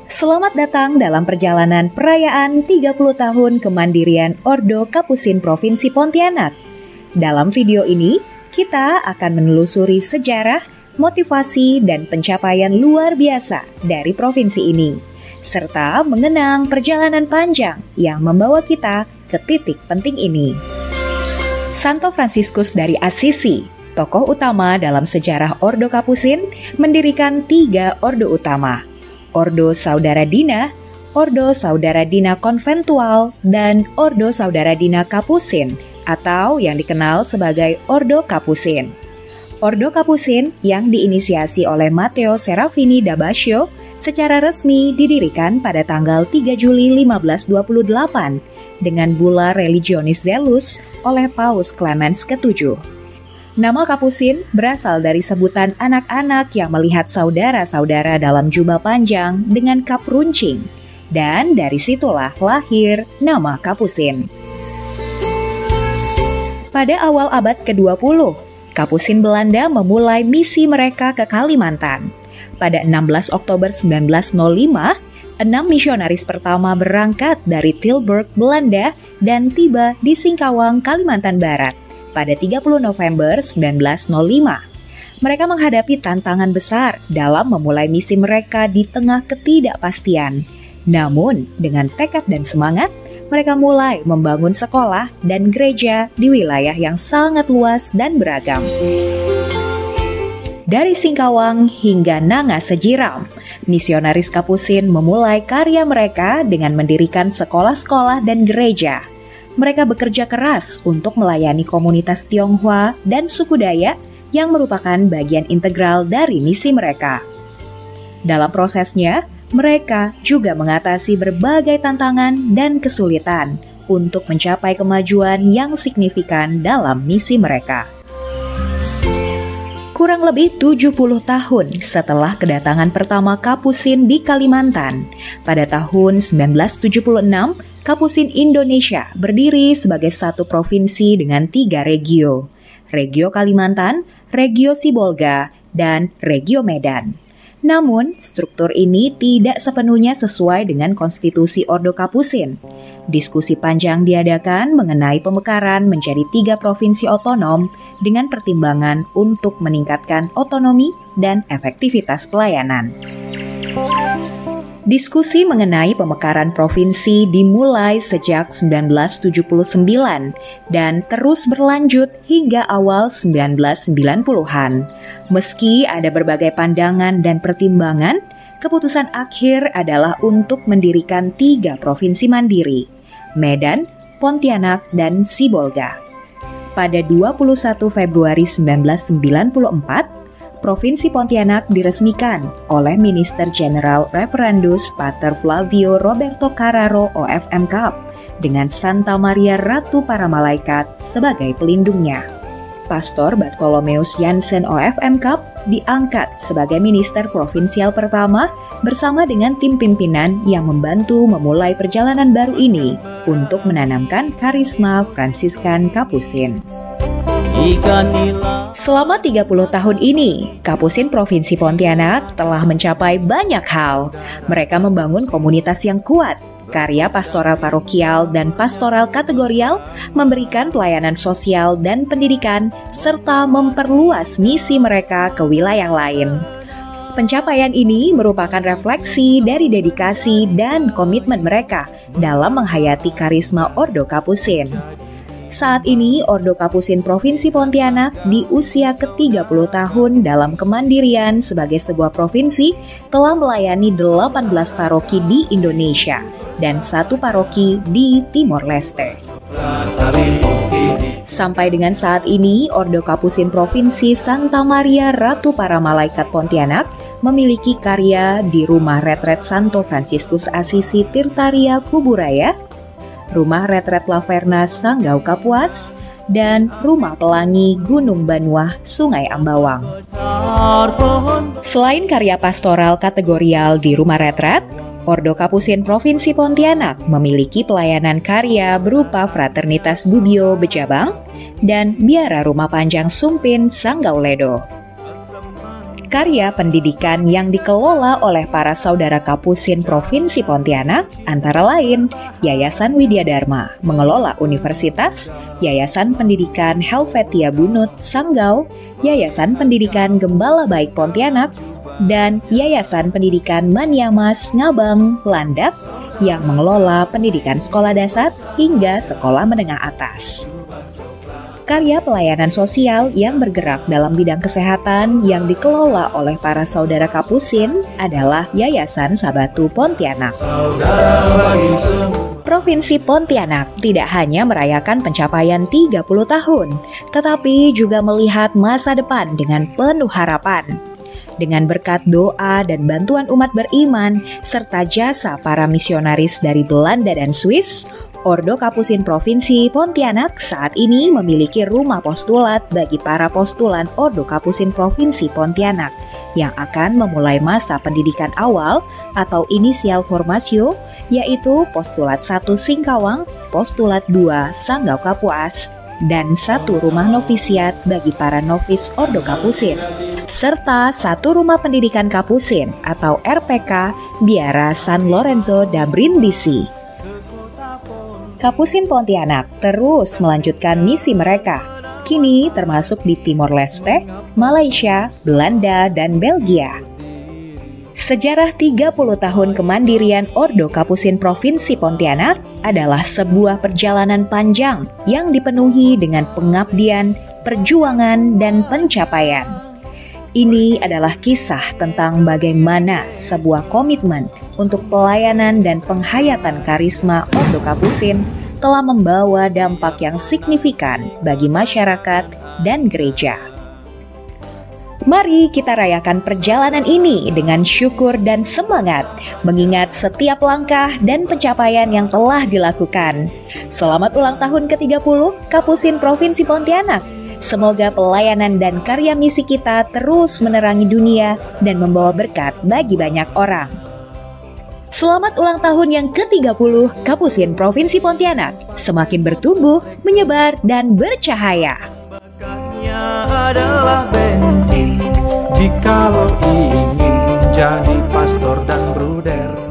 Selamat datang dalam perjalanan perayaan 30 tahun kemandirian Ordo Kapusin Provinsi Pontianak. Dalam video ini, kita akan menelusuri sejarah, motivasi, dan pencapaian luar biasa dari provinsi ini, serta mengenang perjalanan panjang yang membawa kita ke titik penting ini. Santo Fransiskus dari Assisi, tokoh utama dalam sejarah Ordo Kapusin, mendirikan 3 ordo utama: Ordo Saudara Dina, Ordo Saudara Dina Konventual, dan Ordo Saudara Dina Kapusin, atau yang dikenal sebagai Ordo Kapusin. Ordo Kapusin yang diinisiasi oleh Matteo Serafini da Bascio secara resmi didirikan pada tanggal 3 Juli 1528 dengan Bulla Religionis Zelus oleh Paus Clemens ke-7. Nama Kapusin berasal dari sebutan anak-anak yang melihat saudara-saudara dalam jubah panjang dengan kap runcing, dan dari situlah lahir nama Kapusin. Pada awal abad ke-20, Kapusin Belanda memulai misi mereka ke Kalimantan. Pada 16 Oktober 1905, 6 misionaris pertama berangkat dari Tilburg, Belanda, dan tiba di Singkawang, Kalimantan Barat pada 30 November 1905. Mereka menghadapi tantangan besar dalam memulai misi mereka di tengah ketidakpastian. Namun, dengan tekad dan semangat, mereka mulai membangun sekolah dan gereja di wilayah yang sangat luas dan beragam. Dari Singkawang hingga Nanga Sejiram, misionaris Kapusin memulai karya mereka dengan mendirikan sekolah-sekolah dan gereja. Mereka bekerja keras untuk melayani komunitas Tionghoa dan suku Dayak yang merupakan bagian integral dari misi mereka. Dalam prosesnya, mereka juga mengatasi berbagai tantangan dan kesulitan untuk mencapai kemajuan yang signifikan dalam misi mereka. Kurang lebih 70 tahun setelah kedatangan pertama Kapusin di Kalimantan, pada tahun 1976, Kapusin Indonesia berdiri sebagai satu provinsi dengan 3 regio: Regio Kalimantan, Regio Sibolga, dan Regio Medan. Namun, struktur ini tidak sepenuhnya sesuai dengan konstitusi Ordo Kapusin. Diskusi panjang diadakan mengenai pemekaran menjadi 3 provinsi otonom dengan pertimbangan untuk meningkatkan otonomi dan efektivitas pelayanan. Diskusi mengenai pemekaran provinsi dimulai sejak 1979 dan terus berlanjut hingga awal 1990-an. Meski ada berbagai pandangan dan pertimbangan, keputusan akhir adalah untuk mendirikan 3 provinsi mandiri: Medan, Pontianak, dan Sibolga. Pada 21 Februari 1994, Provinsi Pontianak diresmikan oleh Minister Jenderal Reverendus Pater Flavio Roberto Carraro OFM Cap dengan Santa Maria Ratu Para Malaikat sebagai pelindungnya. Pastor Bartolomeus Jansen OFM Cap diangkat sebagai minister provinsial pertama bersama dengan tim pimpinan yang membantu memulai perjalanan baru ini untuk menanamkan karisma Fransiskan Kapusin. Selama 30 tahun ini, Kapusin Provinsi Pontianak telah mencapai banyak hal. Mereka membangun komunitas yang kuat, karya pastoral parokial dan pastoral kategorial, memberikan pelayanan sosial dan pendidikan, serta memperluas misi mereka ke wilayah lain. Pencapaian ini merupakan refleksi dari dedikasi dan komitmen mereka dalam menghayati karisma Ordo Kapusin. Saat ini, Ordo Kapusin Provinsi Pontianak di usia ke-30 tahun dalam kemandirian sebagai sebuah provinsi telah melayani 18 paroki di Indonesia dan 1 paroki di Timor Leste. Sampai dengan saat ini, Ordo Kapusin Provinsi Santa Maria Ratu Para Malaikat Pontianak memiliki karya di Rumah Retret Santo Fransiskus Assisi Tirtaria Kuburaya, Rumah Retret Laverna Sanggau Kapuas, dan Rumah Pelangi Gunung Banuah Sungai Ambawang. Selain karya pastoral kategorial di Rumah Retret, Ordo Kapusin Provinsi Pontianak memiliki pelayanan karya berupa Fraternitas Gubbio Bejabang dan Biara Rumah Panjang Sumpin Sanggau Ledo. Karya pendidikan yang dikelola oleh para saudara Kapusin Provinsi Pontianak antara lain Yayasan Widya Dharma mengelola universitas, Yayasan Pendidikan Helvetia Bunut Sanggau, Yayasan Pendidikan Gembala Baik Pontianak, dan Yayasan Pendidikan Maniamas Ngabang Landak yang mengelola pendidikan sekolah dasar hingga sekolah menengah atas. Karya pelayanan sosial yang bergerak dalam bidang kesehatan yang dikelola oleh para saudara Kapusin adalah Yayasan Sabatu Pontianak. Provinsi Pontianak tidak hanya merayakan pencapaian 30 tahun, tetapi juga melihat masa depan dengan penuh harapan. Dengan berkat doa dan bantuan umat beriman, serta jasa para misionaris dari Belanda dan Swiss, Ordo Kapusin Provinsi Pontianak saat ini memiliki rumah postulat bagi para postulan Ordo Kapusin Provinsi Pontianak yang akan memulai masa pendidikan awal atau inisial formasio, yaitu postulat 1 Singkawang, postulat 2 Sanggau Kapuas, dan 1 rumah novisiat bagi para novis Ordo Kapusin, serta 1 rumah pendidikan Kapusin atau RPK Biara San Lorenzo da Brindisi. Kapusin Pontianak terus melanjutkan misi mereka, kini termasuk di Timor Leste, Malaysia, Belanda, dan Belgia. Sejarah 30 tahun kemandirian Ordo Kapusin Provinsi Pontianak adalah sebuah perjalanan panjang yang dipenuhi dengan pengabdian, perjuangan, dan pencapaian. Ini adalah kisah tentang bagaimana sebuah komitmen untuk pelayanan dan penghayatan karisma Ordo Kapusin telah membawa dampak yang signifikan bagi masyarakat dan gereja. Mari kita rayakan perjalanan ini dengan syukur dan semangat, mengingat setiap langkah dan pencapaian yang telah dilakukan. Selamat ulang tahun ke-30 Kapusin Provinsi Pontianak. Semoga pelayanan dan karya misi kita terus menerangi dunia dan membawa berkat bagi banyak orang. Selamat ulang tahun yang ke-30 Kapusin Provinsi Pontianak. Semakin bertumbuh, menyebar, dan bercahaya. Bakatnya adalah bensin jikalau ingin jadi pastor dan bruder.